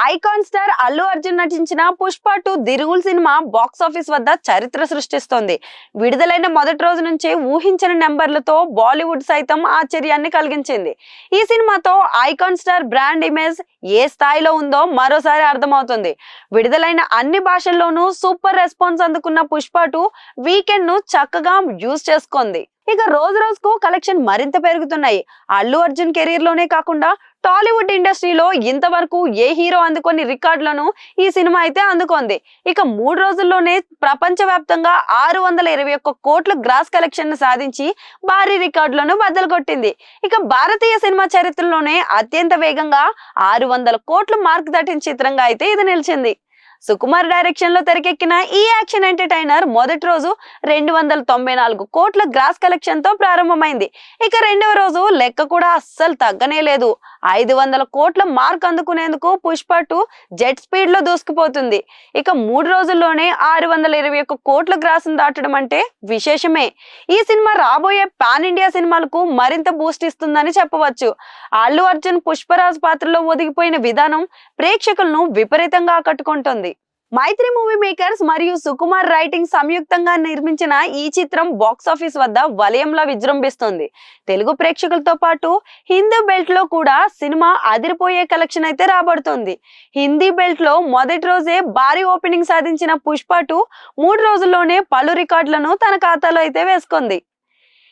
Icon star Allu Arjun నటించిన Pushpa 2 the rule cinema box office వద్ద చరిత్ర సృష్టిస్తోంది. విడుదలైన మొదటి రోజు నుంచే ఊహించని నెంబర్లతో బాలీవుడ్ సైతం ఆశ్చర్యాన్ని కలిగించింది. ఈ సినిమాతో ఐకాన్ స్టార్ బ్రాండ్ ఇమేజ్ ఏ స్థాయిలో ఉందో మరోసారి అర్థమవుతుంది. విడుదలైన అన్ని భాషల్లోనూ సూపర్ రెస్పాన్స్ అందుకున్న పుష్ప 2 వీకెండ్ ను చక్కగా యూజ్ చేసుకుంది. ఇక రోజు రోజుకు కలెక్షన్ మరింత పెరుగుతున్నాయి. అల్లు అర్జున్ కెరీర్ లోనే కాకుండా టాలీవుడ్ ఇండస్ట్రీలో ఇంతవరకు ఏ హీరో అందుకొని రికార్డులను ఈ సినిమా అయితే అందుకుంది. ఇక 3 రోజుల్లోనే ప్రపంచవ్యాప్తంగా 621 కోట్ల గ్రాస్ కలెక్షన్ సాధించి భారీ రికార్డులను బద్దలు కొట్టింది. ఇక భారతీయ సినిమా చరిత్రలోనే అత్యంత వేగంగా 600 కోట్ల మార్క్ దాటిన చిత్రంగా అయితే ఇది నిలిచింది. సుకుమార్ డైరెక్షన్ లో తెరకెక్కిన ఈ యాక్షన్ ఎంటర్టైనర్ మొదటి రోజు 294 కోట్ల గ్రాస్ కలెక్షన్ తో ప్రారంభమైంది. ఇక రెండవ రోజు లెక్క కూడా అస్సలు తగ్గనే లేదు. 500 కోట్ల మార్క్ అందుకునేందుకు పుష్ప 2 జెట్ స్పీడ్ లో దూసుకుపోతుంది. ఇక 3 రోజుల్లోనే 621 కోట్ల గ్రాస్ దాటడం అంటే విశేషమే. ఈ సినిమా రాబోయే పాన్ ఇండియా సినిమాలకు మరింత బూస్ట్ ఇస్తుందని చెప్పవచ్చు. అల్లు అర్జున్ పుష్పరాజ్ పాత్రలో ఒదిగిపోయిన విధానం ప్రేక్షకులను విపరీతంగా ఆకట్టుకుంటుంది. మైత్రి మూవీ మేకర్స్ మరియు సుకుమార్ రైటింగ్ సంయుక్తంగా నిర్మించిన ఈ చిత్రం బాక్స్ ఆఫీస్ వద్ద వలయంలా విజృంభిస్తుంది. తెలుగు ప్రేక్షకులతో పాటు హిందీ బెల్ట్ లో కూడా సినిమా అదిరిపోయే కలెక్షన్ అయితే రాబడుతుంది. హిందీ బెల్ట్ లో మొదటి రోజే భారీ ఓపెనింగ్ సాధించిన పుష్ప 2 3 రోజుల్లోనే పలు రికార్డులను తన ఖాతాలో అయితే వేసుకుంది.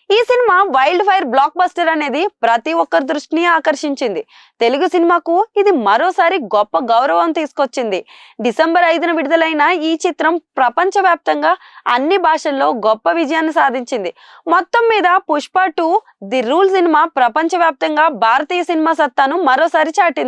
ఈ cinema wild fire block buster అనేది ప్రతి ఒక్కరి దృష్టిని ఆకర్షించింది. తెలుగు సినిమాకు ఇది మరోసారి గొప్ప గౌరవం తీసుకొచ్చింది. డిసెంబర్ 5న విడుదలైన ఈ చిత్రం ప్రపంచవ్యాప్తంగా అన్ని భాషల్లో గొప్ప విజయాన్ని సాధించింది. మొత్తం మీద పుష్ప 2 ది రూల్ సినిమా ప్రపంచవ్యాప్తంగా భారతీయ సినిమా సత్తాను మరోసారి చాటింది.